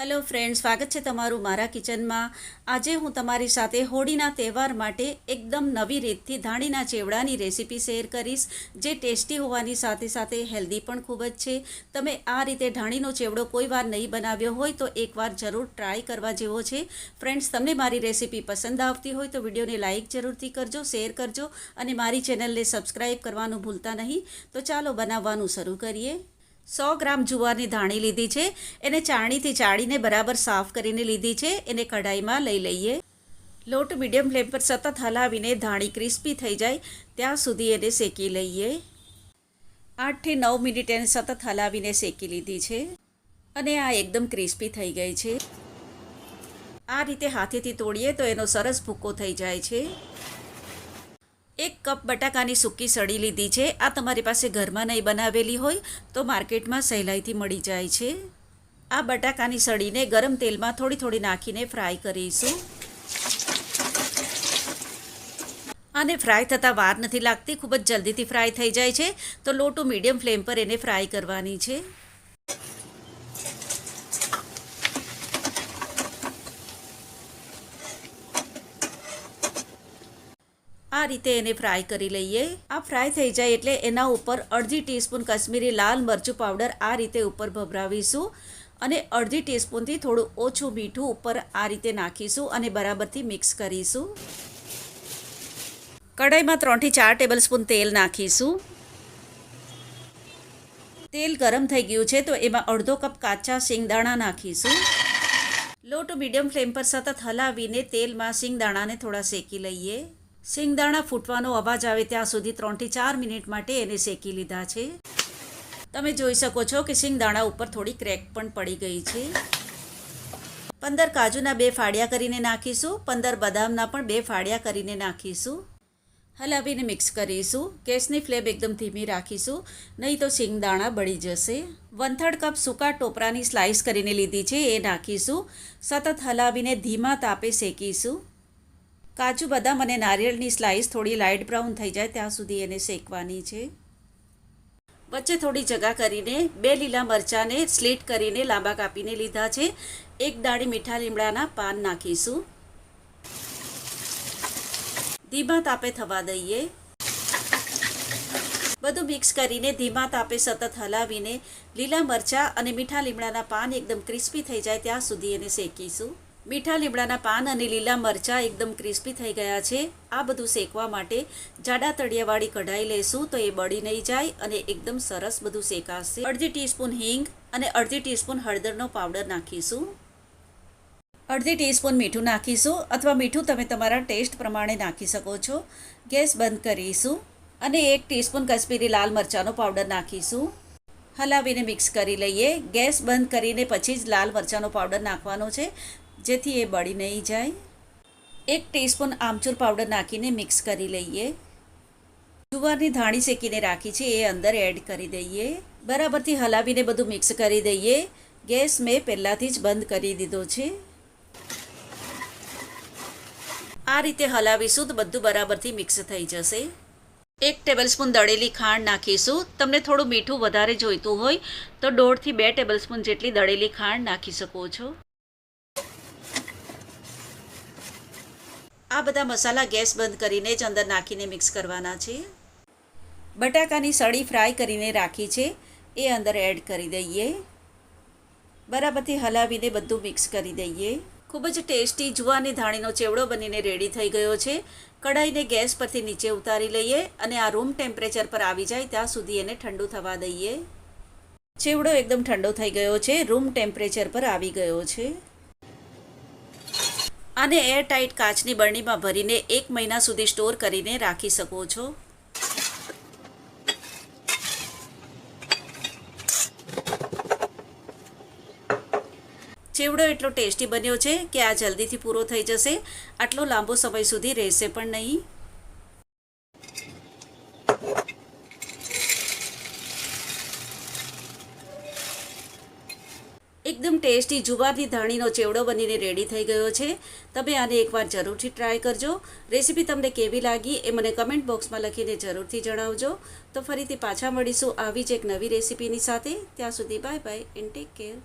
Hello friend, સ્વાગત છે તમારું મારા કિચનમાં. આજે હું તમારી સાથે હોળીના તહેવાર માટે એકદમ નવી રીતથી ધાણીના ચેવડાની રેસીપી શેર કરીશ, જે ટેસ્ટી હોવાની સાથે સાથે હેલ્ધી પણ ખૂબ જ છે. તમે આ રીતે ધાણીનો ચેવડો કોઈ વાર નહીં બનાવ્યો હોય તો એકવાર જરૂર ટ્રાય કરવા જેવો છે. ફ્રેન્ડ્સ, તમને મારી રેસીપી પસંદ આવતી હોય તો વિડીયોને લાઇક જરૂરથી કરજો, શેર કરજો અને મારી ચેનલને સબસ્ક્રાઈબ કરવાનું ભૂલતા નહીં. તો ચાલો બનાવવાનું શરૂ કરીએ. 100 ગ્રામ જુવારની ધાણી લીધી છે. એને ચાળણીથી ચાળીને બરાબર સાફ કરીને લીધી છે. એને કઢાઈમાં લઈ લઈએ. લોટ મીડિયમ ફ્લેમ પર સતત હલાવીને ધાણી ક્રિસ્પી થઈ જાય ત્યાં સુધી એને શેકી લઈએ. 8 થી 9 મિનિટ એને સતત હલાવીને શેકી લીધી છે અને આ એકદમ ક્રિસ્પી થઈ ગઈ છે. આ રીતે હાથેથી તોડીએ તો એનો સરસ ભૂકો થઈ જાય છે. 1 કપ બટાકાની સૂકી સળી લીધી છે. આ તમારી પાસે ઘરમાં નહીં બનાવેલી હોય તો માર્કેટમાં સહેલાઈથી મળી જાય છે. આ બટાકાની સળીને ગરમ તેલમાં થોડી થોડી નાખીને ફ્રાય કરીશું. આને ફ્રાય થતાં વાર નથી લાગતી, ખૂબ જ જલ્દીથી ફ્રાય થઈ જાય છે. તો લો ટુ મીડિયમ ફ્લેમ પર એને ફ્રાય કરવાની છે. આ રીતે એને ફ્રાય કરી લઈએ. આ ફ્રાય થઈ જાય એટલે એના ઉપર અડધી ટીસ્પૂન કશ્મીરી લાલ મરચું પાવડર આ રીતે ઉપર ભભરાવીશું અને અડધી ટીસ્પૂનથી થોડું ઓછું મીઠું ઉપર આ રીતે નાખીશું અને બરાબરથી મિક્સ કરીશું. કઢાઈમાં 3 થી 4 ટેબલસ્પૂન તેલ નાખીશું. તેલ ગરમ થઈ ગયું છે તો એમાં અડધો કપ કાચા સિંગદાણા નાખીશું. લો ટુ મીડિયમ ફ્લેમ પર સતત હલાવીને તેલમાં સિંગદાણાને થોડા શેકી લઈએ. સિંગદાણા ફૂટવાનો અવાજ આવે ત્યાં સુધી 3 થી 4 મિનિટ માટે એને શેકી લીધા છે. તમે જોઈ શકો છો કે સિંગદાણા ઉપર થોડી ક્રેક પણ પડી ગઈ છે. 15 કાજુના 2 ફાડિયા કરીને નાખીશું. 15 બદામના પણ 2 ફાડિયા કરીને નાખીશું. હલાવીને મિક્સ કરીશું. ગેસની ફ્લેમ એકદમ ધીમી રાખીશું, નહીં તો સિંગદાણા બળી જશે. 1/3 કપ સૂકા ટોપરાની સ્લાઇસ કરીને લીધી છે, એ નાખીશું. સતત હલાવીને ધીમા તાપે શેકીશું. કાજુ, બદામ અને નારિયેળની સ્લાઇસ થોડી લાઇટ બ્રાઉન થઈ જાય ત્યાં સુધી એને શેકવાની છે. વચ્ચે થોડી જગા કરીને 2 લીલા મરચાંને સ્લીટ કરીને લાંબા કાપીને લીધા છે. 1 દાણી મીઠા લીમડાના પાન નાખીશું. ધીમા તાપે થવા દઈએ. બધું મિક્સ કરીને ધીમા તાપે સતત હલાવીને લીલા મરચાં અને મીઠા લીમડાના પાન એકદમ ક્રિસ્પી થઈ જાય ત્યાં સુધી એને શેકીશું. મીઠા લીમડાના પાન અને લીલા મરચાં એકદમ ક્રિસ્પી થઈ ગયા છે. આ બધું શેકવા માટે જાડા તળિયાવાળી કઢાઈ લેશું તો એ બળી નહીં જાય અને એકદમ સરસ બધું શેકાશે. અડધી ટીસ્પૂન હિંગ અને અડધી ટીસ્પૂન હળદરનો પાવડર નાખીશું. અડધી ટીસ્પૂન મીઠું નાખીશું, અથવા મીઠું તમે તમારા ટેસ્ટ પ્રમાણે નાખી શકો છો. ગેસ બંધ કરીશું અને 1 ટીસ્પૂન કશ્મીરી લાલ મરચાંનો પાવડર નાખીશું. હલાવીને મિક્સ કરી લઈએ. ગેસ બંધ કરીને પછી જ લાલ મરચાંનો પાવડર નાખવાનો છે, જેથી એ બળી નહીં જાય. 1 ટીસ્પૂન આમચૂર પાવડર નાખીને મિક્સ કરી લઈએ. જુવારની ધાણી શેકીને રાખી છે એ અંદર એડ કરી દઈએ. બરાબરથી હલાવીને બધું મિક્સ કરી દઈએ. ગેસ મેં પહેલાંથી જ બંધ કરી દીધો છે. આ રીતે હલાવીશું તો બધું બરાબરથી મિક્સ થઈ જશે. 1 ટેબલસ્પૂન દળેલી ખાંડ નાખીશું. તમને થોડું મીઠું વધારે જોઈતું હોય તો 1.5 થી 2 ટેબલસ્પૂન જેટલી દળેલી ખાંડ નાખી શકો છો. આ બધા મસાલા ગેસ બંધ કરીને જ અંદર નાખીને મિક્સ કરવાના છે. બટાકાની સળી ફ્રાય કરીને રાખી છે એ અંદર એડ કરી દઈએ. બરાબરથી હલાવીને બધું મિક્સ કરી દઈએ. ખૂબ જ ટેસ્ટી જુવારની ધાણીનો ચેવડો બનીને રેડી થઈ ગયો છે. કઢાઈને ગેસ પરથી નીચે ઉતારી લઈએ અને આ રૂમ ટેમ્પરેચર પર આવી જાય ત્યાં સુધી એને ઠંડુ થવા દઈએ. ચેવડો એકદમ ઠંડો થઈ ગયો છે, રૂમ ટેમ્પરેચર પર આવી ગયો છે. આને એરટાઇટ કાચની બરણીમાં ભરીને 1 મહિના સુધી સ્ટોર કરીને રાખી શકો છો. ચેવડો એટલો ટેસ્ટી બન્યો છે કે આ જલ્દીથી પૂરો થઈ જશે. આટલો લાંબો સમય સુધી રહેશે પણ નહીં. એકદમ ટેસ્ટી જુવારની ધાણીનો ચેવડો બનીને રેડી થઈ ગયો છે. તમે આને એકવાર જરૂરથી ટ્રાય કરજો. રેસીપી તમને કેવી લાગી એ મને કમેન્ટ બોક્સમાં લખીને જરૂરથી જણાવજો. તો ફરીથી પાછા મળીશું આવી જ એક નવી રેસીપીની સાથે. ત્યાં સુધી bye bye and take care.